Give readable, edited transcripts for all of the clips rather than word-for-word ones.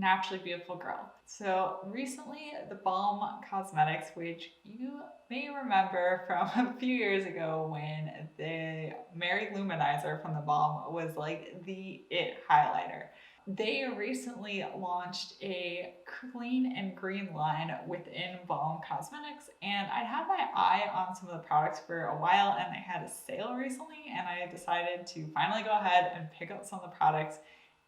Naturally Beautiful Girl. So recently the Balm Cosmetics, which you may remember from a few years ago when the Mary Luminizer from the Balm was like the it highlighter. They recently launched a clean and green line within Balm Cosmetics, and I had my eye on some of the products for a while, and they had a sale recently, and I decided to finally go ahead and pick up some of the products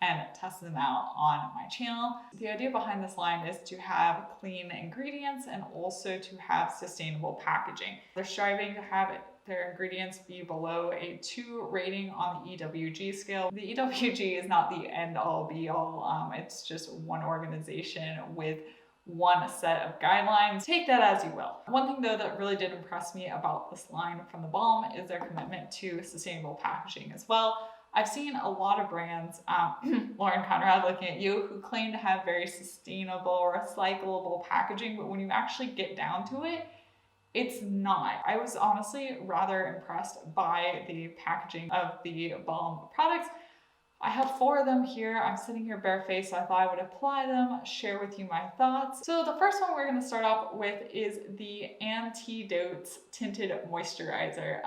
and test them out on my channel. The idea behind this line is to have clean ingredients and also to have sustainable packaging. They're striving to have their ingredients be below a 2 rating on the EWG scale. The EWG is not the end all be all. It's just one organization with one set of guidelines. Take that as you will. One thing though that really did impress me about this line from the Balm is their commitment to sustainable packaging as well. I've seen a lot of brands, Lauren Conrad looking at you, who claim to have very sustainable, recyclable packaging, but when you actually get down to it, it's not. I was honestly rather impressed by the packaging of the Balm products. I have 4 of them here. I'm sitting here barefaced, so I thought I would apply them, share with you my thoughts. So the first one we're gonna start off with is the Antidotes Tinted Moisturizer.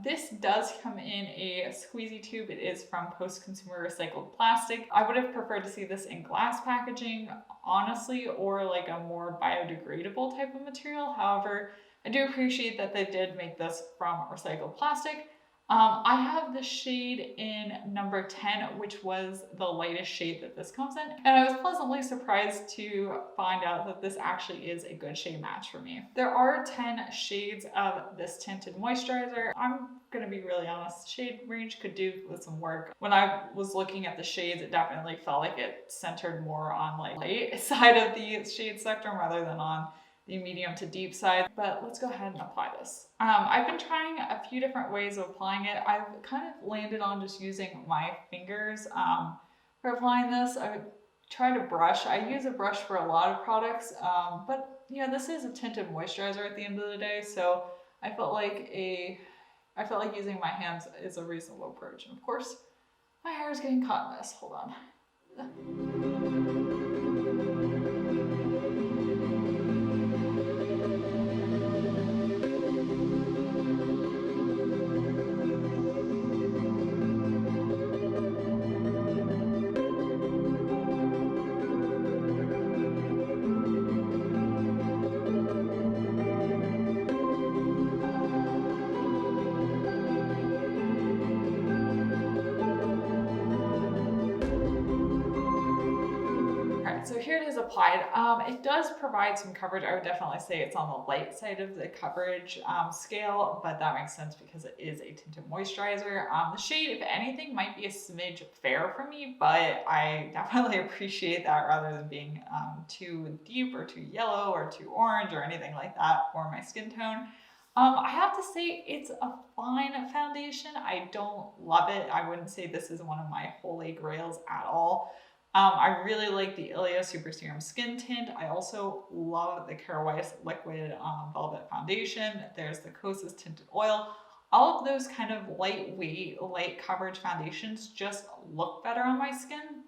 This does come in a squeezy tube. It is from post-consumer recycled plastic. I would have preferred to see this in glass packaging, honestly, or like a more biodegradable type of material. However, I do appreciate that they did make this from recycled plastic. I have the shade in number 10, which was the lightest shade that this comes in. And I was pleasantly surprised to find out that this actually is a good shade match for me. There are 10 shades of this tinted moisturizer. I'm gonna be really honest, shade range could do with some work. When I was looking at the shades, it definitely felt like it centered more on like light side of the shade spectrum rather than on the medium to deep side, but let's go ahead and apply this. I've been trying a few different ways of applying it. I've kind of landed on just using my fingers for applying this. I would try to brush. I use a brush for a lot of products, but you know, this is a tinted moisturizer at the end of the day, so I felt like using my hands is a reasonable approach. And of course, my hair is getting caught in this. Hold on. So here it is applied. It does provide some coverage. I would definitely say it's on the light side of the coverage scale, but that makes sense because it is a tinted moisturizer. The shade, if anything, might be a smidge fair for me, but I definitely appreciate that rather than being too deep or too yellow or too orange or anything like that for my skin tone. I have to say it's a fine foundation. I don't love it. I wouldn't say this is one of my holy grails at all. I really like the Ilia Super Serum Skin Tint. I also love the Kara Weiss Liquid Velvet Foundation. There's the Kosas Tinted Oil. All of those kind of lightweight, light coverage foundations just look better on my skin.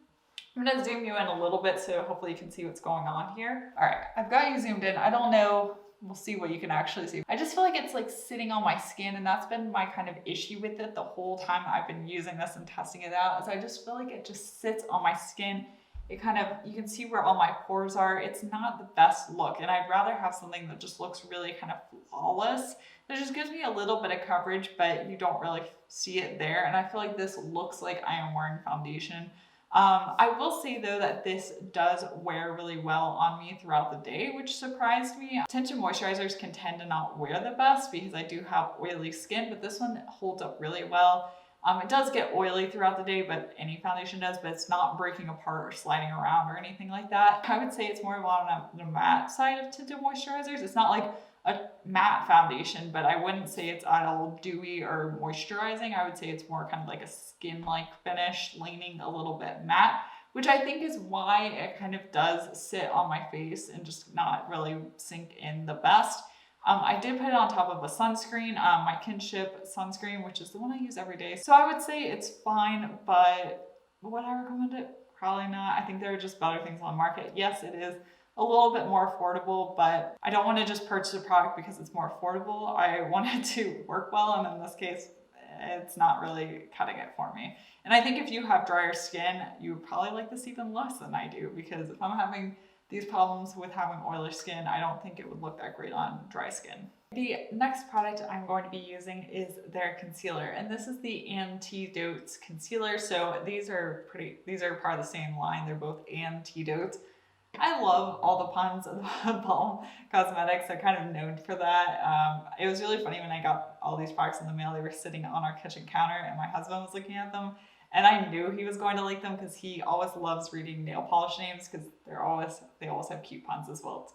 I'm gonna zoom you in a little bit so hopefully you can see what's going on here. All right, I've got you zoomed in. I don't know, we'll see what you can actually see. I just feel like it's like sitting on my skin, and that's been my kind of issue with it the whole time I've been using this and testing it out, is I just feel like it just sits on my skin. It kind of, you can see where all my pores are. It's not the best look, and I'd rather have something that just looks really kind of flawless. That just gives me a little bit of coverage, but you don't really see it there. And I feel like this looks like I am wearing foundation. I will say though that this does wear really well on me throughout the day, which surprised me. Tinted moisturizers can tend to not wear the best because I do have oily skin, but this one holds up really well. It does get oily throughout the day, but any foundation does, but it's not breaking apart or sliding around or anything like that. I would say it's more on the matte side of tinted moisturizers. It's not like a matte foundation, but I wouldn't say it's at all dewy or moisturizing. I would say it's more kind of like a skin-like finish, leaning a little bit matte, which I think is why it kind of does sit on my face and just not really sink in the best. I did put it on top of a sunscreen, my Kinship sunscreen, which is the one I use every day. So I would say it's fine, but would I recommend it? Probably not. I think there are just better things on the market. Yes, it is a little bit more affordable, but I don't want to just purchase a product because it's more affordable. I want it to work well, and in this case, it's not really cutting it for me. And I think if you have drier skin, you would probably like this even less than I do, because if I'm having these problems with having oily skin, I don't think it would look that great on dry skin. The next product I'm going to be using is their concealer, and this is the Antidotes concealer. So these are part of the same line. They're both Antidotes. I love all the puns of Balm Cosmetics. They're kind of known for that. It was really funny when I got all these products in the mail. They were sitting on our kitchen counter and my husband was looking at them, and I knew he was going to like them because he always loves reading nail polish names, because they always have cute puns as well.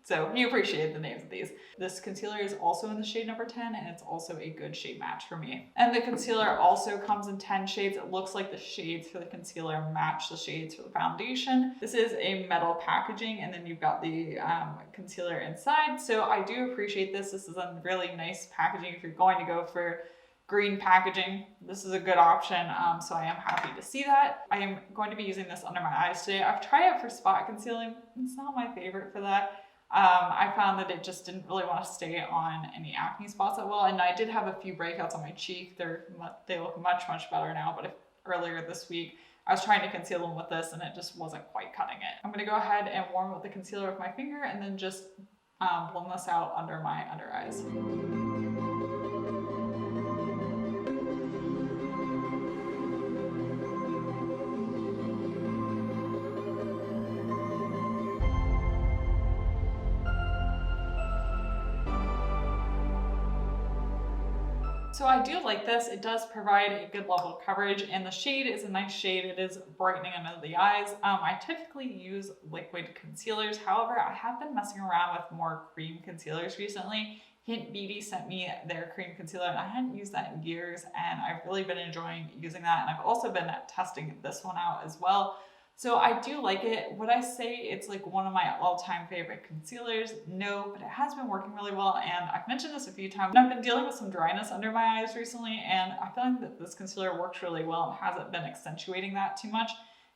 So he appreciated the names of these. This concealer is also in the shade number 10, and it's also a good shade match for me. And the concealer also comes in 10 shades. It looks like the shades for the concealer match the shades for the foundation. This is a metal packaging, and then you've got the concealer inside. So I do appreciate this. This is a really nice packaging. If you're going to go for green packaging, this is a good option, so I am happy to see that. I am going to be using this under my eyes today. I've tried it for spot concealing. It's not my favorite for that. I found that it just didn't really want to stay on any acne spots that well, and I did have a few breakouts on my cheek. They look much better now, but earlier this week I was trying to conceal them with this and it just wasn't quite cutting it. I'm going to go ahead and warm up the concealer with my finger and then just blend this out under my under eyes. So I do like this. It does provide a good level of coverage, and the shade is a nice shade. It is brightening under the eyes. I typically use liquid concealers. However, I have been messing around with more cream concealers recently. Hint Beauty sent me their cream concealer, and I hadn't used that in years, and I've really been enjoying using that. And I've also been testing this one out as well. So I do like it. Would I say it's like one of my all-time favorite concealers? No, but it has been working really well, and I've mentioned this a few times. I've been dealing with some dryness under my eyes recently, and I find that this concealer works really well and hasn't been accentuating that too much.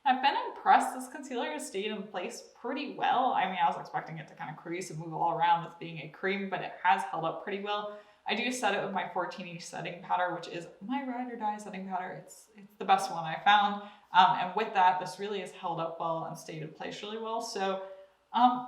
I've been impressed. This concealer has stayed in place pretty well. I mean, I was expecting it to kind of crease and move all around with being a cream, but it has held up pretty well. I do set it with my 14E setting powder, which is my ride or die setting powder. It's the best one I found. And with that, this really has held up well and stayed in place really well. So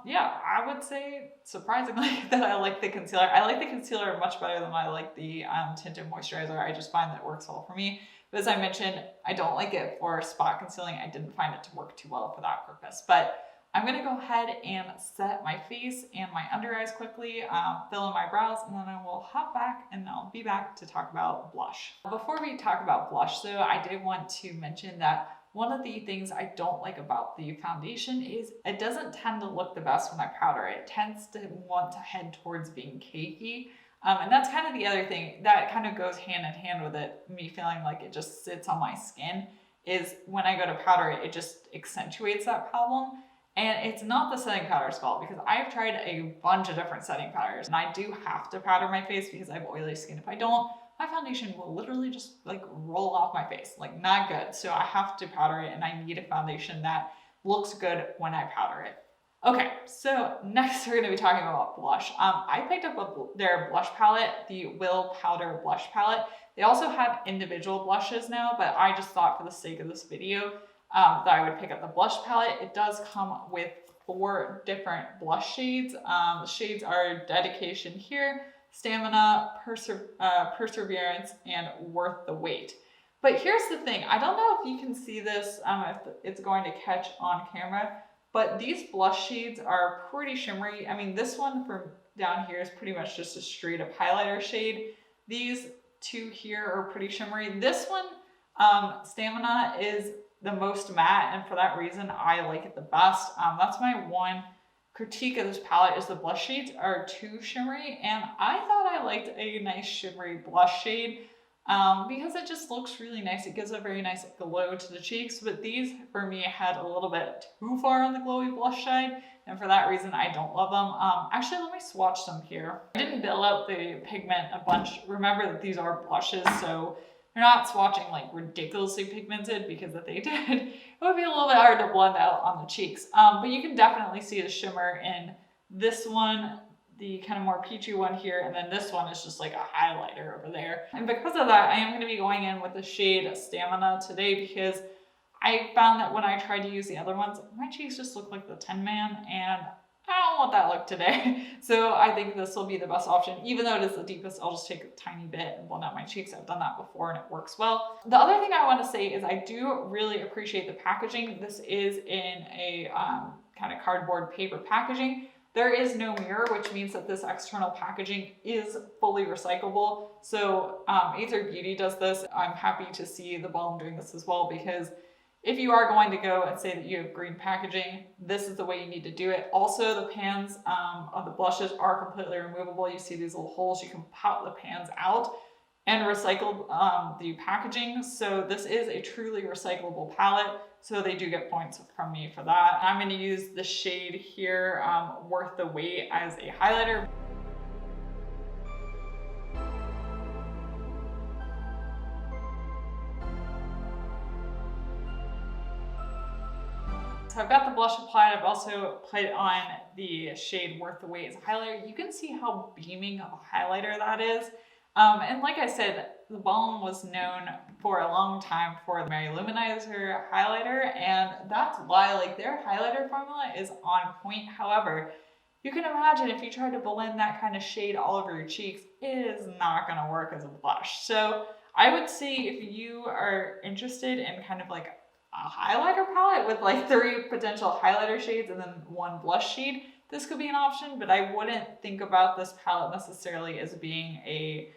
yeah, I would say surprisingly that I like the concealer. I like the concealer much better than I like the Tinted Moisturizer. I just find that it works well for me. But as I mentioned, I don't like it for spot concealing. I didn't find it to work too well for that purpose. But I'm gonna go ahead and set my face and my under eyes quickly, fill in my brows, and then I will hop back and I'll be back to talk about blush. Before we talk about blush though, I did want to mention that one of the things I don't like about the foundation is it doesn't tend to look the best when I powder it. It tends to want to head towards being cakey. And that's kind of the other thing that kind of goes hand in hand with it, me feeling like it just sits on my skin, is when I go to powder it, it just accentuates that problem. And it's not the setting powder's fault, because I've tried a bunch of different setting powders and I do have to powder my face because I have oily skin. If I don't, my foundation will literally just like roll off my face, like not good. So I have to powder it, and I need a foundation that looks good when I powder it. Okay, so next we're gonna be talking about blush. I picked up their blush palette, the Will Powder Blush Palette. They also have individual blushes now, but I just thought for the sake of this video that I would pick up the blush palette. It does come with 4 different blush shades. The shades are Dedication here, Stamina, Perseverance, and Worth the Wait. But here's the thing, I don't know if you can see this, if it's going to catch on camera, but these blush shades are pretty shimmery. I mean, this one from down here is pretty much just a straight up highlighter shade. These 2 here are pretty shimmery. This one, Stamina, is the most matte, and for that reason, I like it the best. That's my one critique of this palette, is the blush shades are too shimmery, and I thought I liked a nice shimmery blush shade because it just looks really nice. It gives a very nice glow to the cheeks, but these for me had a little bit too far on the glowy blush side, and for that reason I don't love them. Actually, let me swatch them here. I didn't build up the pigment a bunch. Remember that these are blushes, so you're not swatching like ridiculously pigmented, because if they did, it would be a little bit hard to blend out on the cheeks. But you can definitely see the shimmer in this one, the kind of more peachy one here, and then this one is just like a highlighter over there. And because of that, I am going to be going in with the shade Stamina today, because I found that when I tried to use the other ones, my cheeks just look like the Tin Man, and I don't want that look today. So I think this will be the best option. Even though it is the deepest, I'll just take a tiny bit and blend out my cheeks. I've done that before and it works well. The other thing I want to say is I do really appreciate the packaging. This is in a kind of cardboard paper packaging. There is no mirror, which means that this external packaging is fully recyclable. So Aether Beauty does this. I'm happy to see the Balm doing this as well, because if you are going to go and say that you have green packaging, this is the way you need to do it. Also, the pans of the blushes are completely removable. You see these little holes, you can pop the pans out and recycle the packaging. So this is a truly recyclable palette. So they do get points from me for that. I'm going to use the shade here, Worth the Wait, as a highlighter. So I've got the blush applied. I've also put on the shade Worth the Wait as a highlighter. You can see how beaming of a highlighter that is. And like I said, the Balm was known for a long time for the Mary Luminizer highlighter, and that's why like their highlighter formula is on point. However, you can imagine if you try to blend that kind of shade all over your cheeks, it is not going to work as a blush. So I would say if you are interested in kind of like a highlighter palette with like 3 potential highlighter shades and then 1 blush shade, this could be an option, but I wouldn't think about this palette necessarily as being a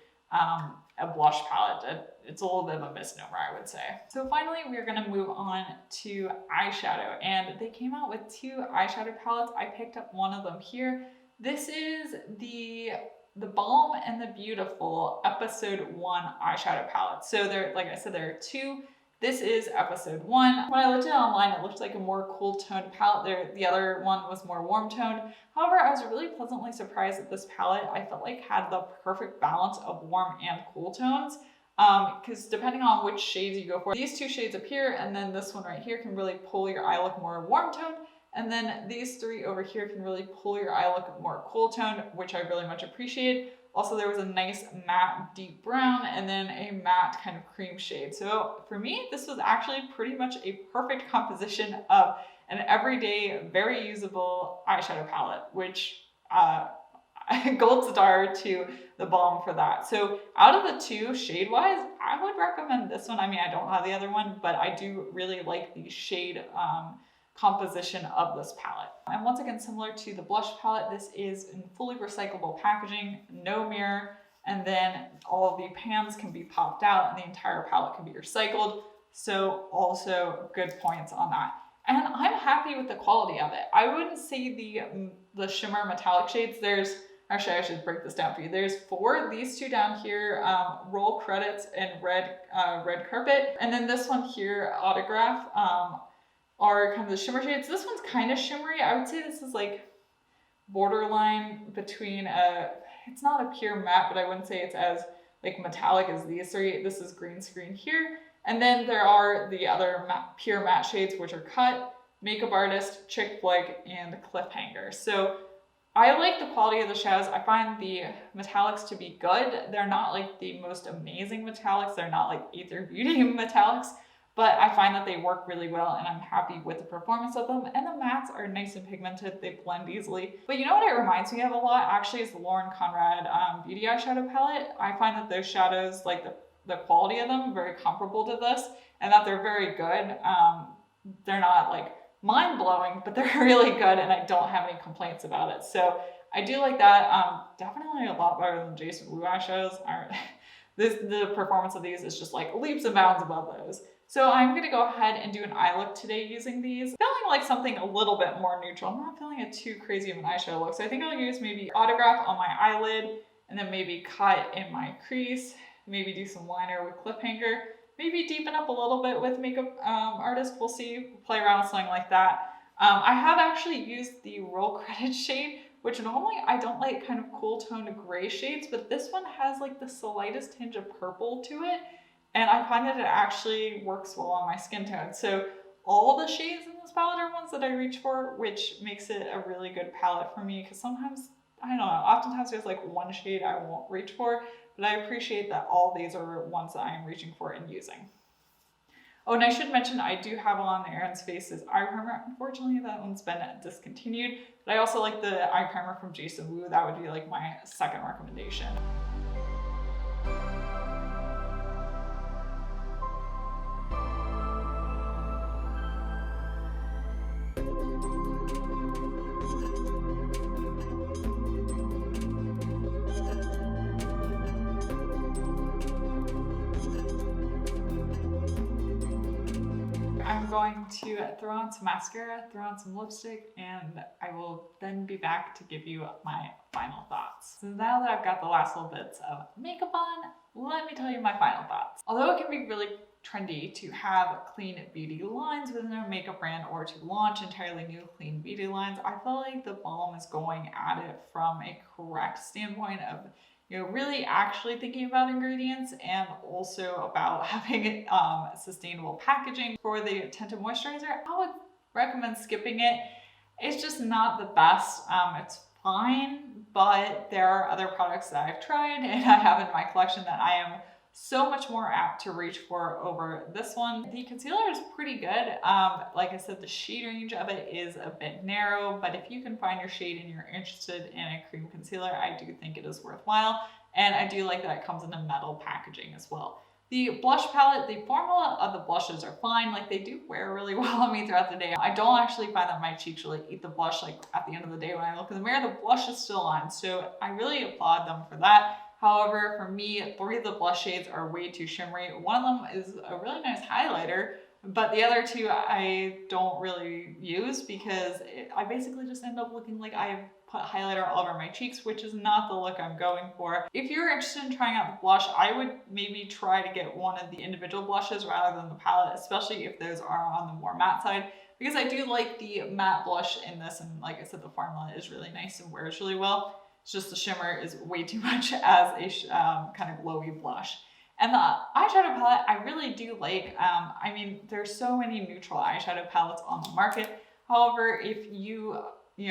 blush palette. It's a little bit of a misnomer, I would say. So finally, we're gonna move on to eyeshadow, and they came out with 2 eyeshadow palettes. I picked up one of them here. This is the Balm and the Beautiful Episode 1 eyeshadow palette. So there, like I said, there are 2. This is episode 1. When I looked at it online, it looked like a more cool toned palette. The other one was more warm toned. However, I was really pleasantly surprised that this palette, I felt like, had the perfect balance of warm and cool tones. Because depending on which shades you go for, these 2 shades up here and then this one right here can really pull your eye look more warm toned. And then these 3 over here can really pull your eye look more cool toned, which I really much appreciate. Also, there was a nice matte deep brown and then a matte kind of cream shade. So for me, this was actually pretty much a perfect composition of an everyday, very usable eyeshadow palette, which gold star to the Balm for that. So out of the 2 shade-wise, I would recommend this one. I mean, I don't have the other one, but I do really like the shade composition of this palette. And once again, similar to the blush palette, this is in fully recyclable packaging, no mirror, and then all of the pans can be popped out and the entire palette can be recycled. So also good points on that. And I'm happy with the quality of it. I wouldn't say the shimmer metallic shades, actually I should break this down for you. There's 4, these 2 down here, Roll Credits and Red Carpet. And then this one here, Autograph, are kind of the shimmer shades. This one's kind of shimmery. I would say this is like borderline between it's not a pure matte, but I wouldn't say it's as like metallic as these 3. This is Green Screen here. And then there are the other pure matte shades, which are Cut, Makeup Artist, Chick Flick, and Cliffhanger. So I like the quality of the shadows. I find the metallics to be good. They're not like the most amazing metallics. They're not like Aether Beauty metallics, but I find that they work really well and I'm happy with the performance of them. And the mattes are nice and pigmented. They blend easily. But you know what it reminds me of a lot actually is the Lauren Conrad Beauty Eyeshadow Palette. I find that those shadows, like the quality of them, are very comparable to this and that they're very good. They're not like mind-blowing, but they're really good and I don't have any complaints about it. So I do like that. Definitely a lot better than Jason Wu eyeshadows. The performance of these is just like leaps and bounds above those. So I'm going to go ahead and do an eye look today using these. Feeling like something a little bit more neutral. I'm not feeling it too crazy of an eyeshadow look. So I think I'll use maybe Autograph on my eyelid and then maybe Cut in my crease. Maybe do some liner with Cliffhanger. Maybe deepen up a little bit with Makeup Artist. We'll see. Play around with something like that. I have actually used the Roll Credit shade, which normally I don't like kind of cool toned gray shades, but this one has like the slightest tinge of purple to it. and I find that it actually works well on my skin tone. So all the shades in this palette are ones that I reach for, which makes it a really good palette for me, because sometimes, I don't know, oftentimes there's like one shade I won't reach for, but I appreciate that all these are ones that I am reaching for and using. Oh, and I should mention I do have on the Aaron's Faces eye primer. Unfortunately, that one's been discontinued, but I also like the eye primer from Jason Wu. That would be like my second recommendation. I'm going to throw on some mascara, throw on some lipstick, and I will then be back to give you my final thoughts. So now that I've got the last little bits of makeup on, let me tell you my final thoughts. Although it can be really trendy to have clean beauty lines within a makeup brand or to launch entirely new clean beauty lines, I feel like the Balm is going at it from a correct standpoint of really actually thinking about ingredients and also about having sustainable packaging. For the Tinted Moisturizer, I would recommend skipping it. It's just not the best. It's fine, but there are other products that I've tried and I have in my collection that I am so much more apt to reach for over this one. The concealer is pretty good. Like I said, the shade range of it is a bit narrow, but if you can find your shade and you're interested in a cream concealer, I do think it is worthwhile. And I do like that it comes in a metal packaging as well. The blush palette, the formula of the blushes are fine. Like they do wear really well on me throughout the day. I don't actually find that my cheeks really eat the blush like at the end of the day when I look in the mirror, the blush is still on. So I really applaud them for that. However, for me, 3 of the blush shades are way too shimmery. One of them is a really nice highlighter, but the other 2 I don't really use because I basically just end up looking like I've put highlighter all over my cheeks, which is not the look I'm going for. If you're interested in trying out the blush, I would maybe try to get one of the individual blushes rather than the palette, especially if those are on the more matte side, because I do like the matte blush in this, and like I said, the formula is really nice and wears really well. It's just the shimmer is way too much as a kind of glowy blush. And the eyeshadow palette I really do like. I mean, there's so many neutral eyeshadow palettes on the market. However, if you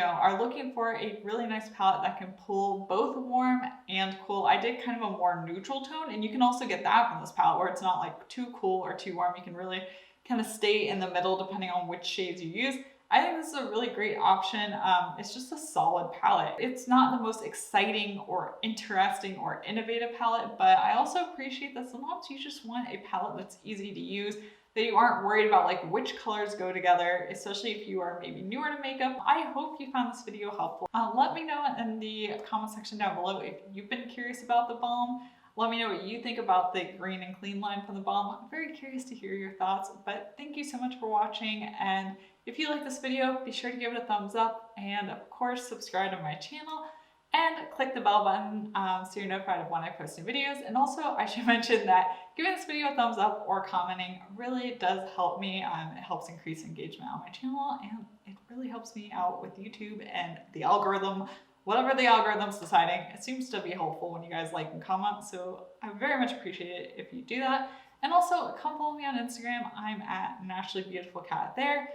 are looking for a really nice palette that can pull both warm and cool, I did kind of a more neutral tone, and you can also get that from this palette where it's not like too cool or too warm. You can really kind of stay in the middle depending on which shades you use. I think this is a really great option. It's just a solid palette. It's not the most exciting or interesting or innovative palette, but I also appreciate that sometimes you just want a palette that's easy to use, that you aren't worried about like which colors go together, especially if you are maybe newer to makeup. I hope you found this video helpful. Let me know in the comment section down below if you've been curious about the Balm. Let me know what you think about the green and clean line from the Balm. I'm very curious to hear your thoughts, but thank you so much for watching. And if you like this video, be sure to give it a thumbs up, and of course subscribe to my channel and click the bell button so you're notified of when I post new videos. And also I should mention that giving this video a thumbs up or commenting really does help me. It helps increase engagement on my channel, and it really helps me out with YouTube and the algorithm. Whatever the algorithm's deciding, it seems to be helpful when you guys like and comment, so I very much appreciate it if you do that. And also come follow me on Instagram. I'm at naturallybeautifulgirlkat there.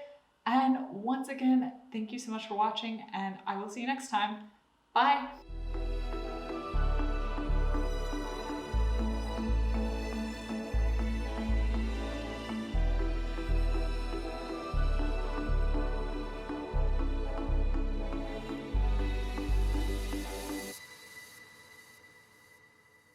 And once again, thank you so much for watching, and I will see you next time. Bye!